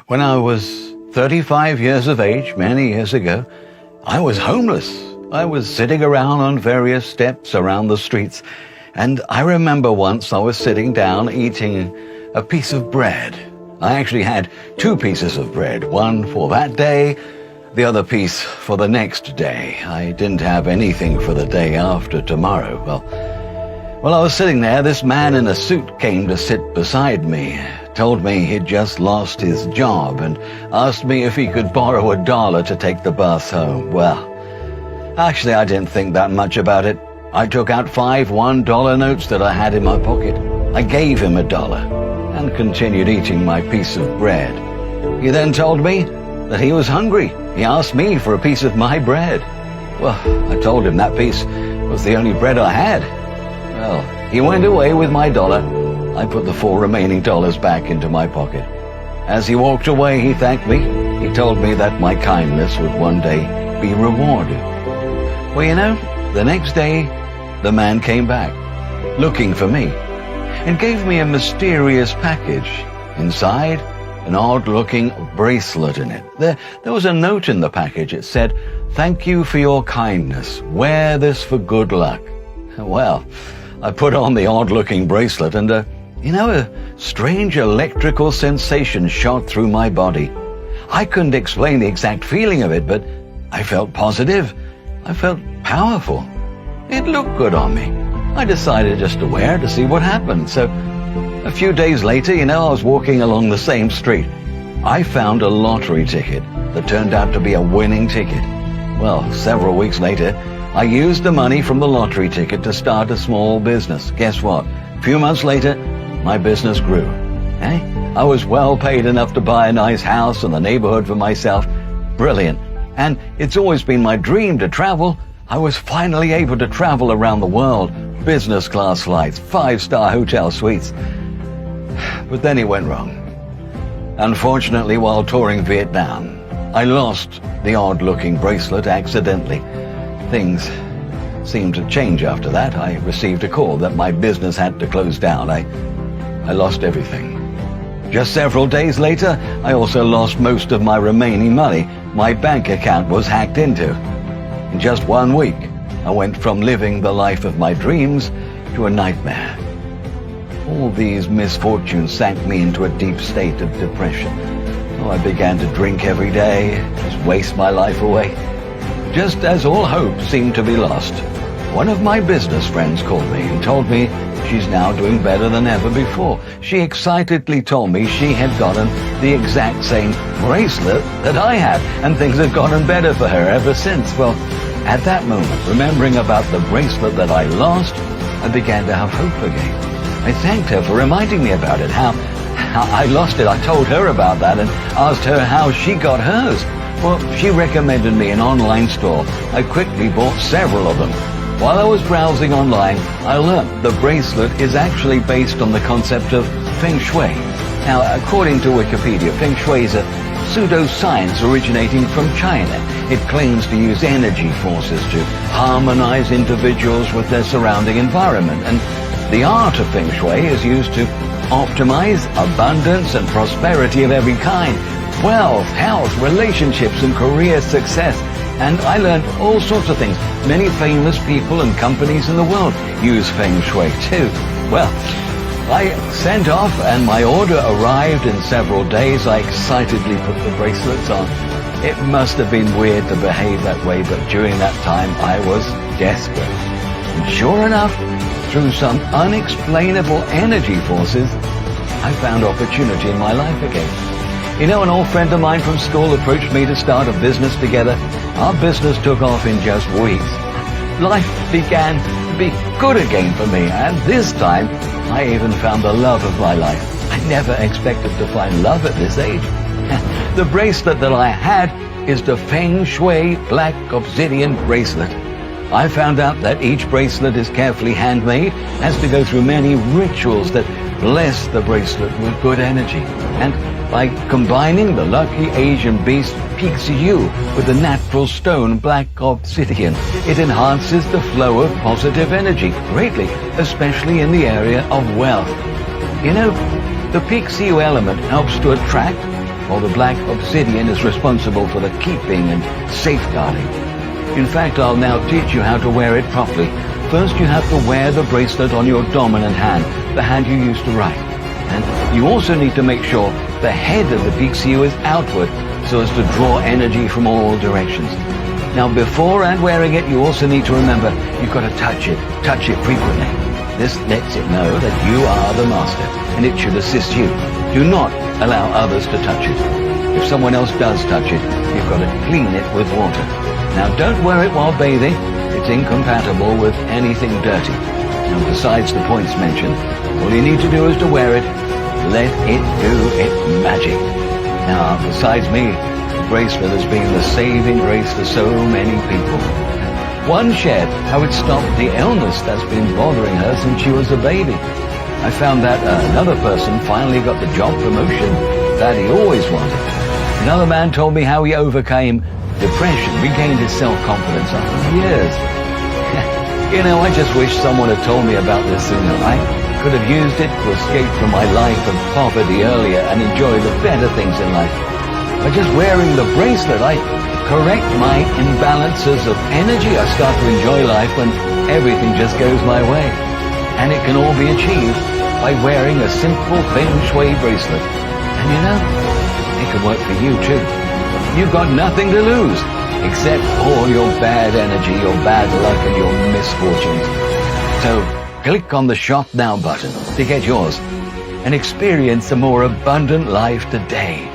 When I was 35 years of age, many years ago, I was homeless. I was sitting around on various steps around the streets, and I remember once I was sitting down eating a piece of bread. I actually had two pieces of bread, one for that day, the other piece for the next day. I didn't have anything for the day after tomorrow. Well, I was sitting there. This man in a suit came to sit beside me, told me he'd just lost his job, and asked me if he could borrow $1 to take the bus home. Well, actually, I didn't think that much about it. I took out 5 $1 notes that I had in my pocket. I gave him $1 and continued eating my piece of bread. He then told me that he was hungry. He asked me for a piece of my bread. Well, I told him that piece was the only bread I had. Well, he went away with my $1. I put the 4 remaining dollars back into my pocket. As he walked away, he thanked me. He told me that my kindness would one day be rewarded. Well, you know, the next day, the man came back, looking for me, and gave me a mysterious package. Inside, an odd-looking bracelet in it. There was a note in the package. It said, "Thank you for your kindness. Wear this for good luck." Well, I put on the odd-looking bracelet, and a strange electrical sensation shot through my body. I couldn't explain the exact feeling of it, but I felt positive. I felt powerful. It looked good on me. I decided just to wear it to see what happened. So a few days later, I was walking along the same street. I found a lottery ticket that turned out to be a winning ticket. Well, several weeks later, I used the money from the lottery ticket to start a small business. Guess what? A few months later, my business grew. I was well paid enough to buy a nice house in the neighborhood for myself. Brilliant. And it's always been my dream to travel. I was finally able to travel around the world. Business class flights, 5-star hotel suites. But then it went wrong. Unfortunately, while touring Vietnam, I lost the odd-looking bracelet accidentally. Things seemed to change after that. I received a call that my business had to close down. I lost everything. Just several days later, I also lost most of my remaining money. My bank account was hacked into. In just 1 week, I went from living the life of my dreams to a nightmare. All these misfortunes sank me into a deep state of depression. I began to drink every day, just waste my life away. Just as all hope seemed to be lost, one of my business friends called me and told me she's now doing better than ever before. She excitedly told me she had gotten the exact same bracelet that I had, and things had gotten better for her ever since. Well, at that moment, remembering about the bracelet that I lost, I began to have hope again. I thanked her for reminding me about it, how I lost it. I told her about that and asked her how she got hers. Well, she recommended me an online store. I quickly bought several of them. While I was browsing online, I learned the bracelet is actually based on the concept of Fengshui. Now, according to Wikipedia, Fengshui is a pseudoscience originating from China. It claims to use energy forces to harmonize individuals with their surrounding environment. And the art of Feng Shui is used to optimize abundance and prosperity of every kind, wealth, health, relationships, and career success. And I learned all sorts of things. Many famous people and companies in the world use Feng Shui too. Well, I sent off and my order arrived in several days. I excitedly put the bracelets on. It must have been weird to behave that way, but during that time I was desperate. And sure enough, through some unexplainable energy forces, I found opportunity in my life again. An old friend of mine from school approached me to start a business together. Our business took off in just weeks. Life began to be good again for me, and this time, I even found the love of my life. I never expected to find love at this age. The bracelet that I had is the Feng Shui Black Obsidian bracelet. I found out that each bracelet is carefully handmade, has to go through many rituals that bless the bracelet with good energy. And by combining the lucky Asian beast Pixiu with the natural stone Black Obsidian, it enhances the flow of positive energy greatly, especially in the area of wealth. The Pixiu element helps to attract while the black obsidian is responsible for the keeping and safeguarding. In fact, I'll now teach you how to wear it properly. First, you have to wear the bracelet on your dominant hand, the hand you used to write. And you also need to make sure the head of the Fengshui is outward so as to draw energy from all directions. Now, before and wearing it, you also need to remember you've got to touch it frequently. This lets it know that you are the master, and it should assist you. Do not allow others to touch it. If someone else does touch it, you've got to clean it with water. Now, don't wear it while bathing. It's incompatible with anything dirty. Now, besides the points mentioned, all you need to do is to wear it. Let it do its magic. Now, besides me, the bracelet has been the saving grace for so many people. One shared how it stopped the illness that's been bothering her since she was a baby. I found that another person finally got the job promotion that he always wanted. Another man told me how he overcame depression, regained his self-confidence after years. You know, I just wish someone had told me about this sooner. I could have used it to escape from my life of poverty earlier and enjoy the better things in life. By just wearing the bracelet, I correct my imbalances of energy. I start to enjoy life when everything just goes my way. And it can all be achieved by wearing a simple Fengshui bracelet. And you know, it can work for you too. You've got nothing to lose except all your bad energy, your bad luck, and your misfortunes. So click on the Shop Now button to get yours and experience a more abundant life today.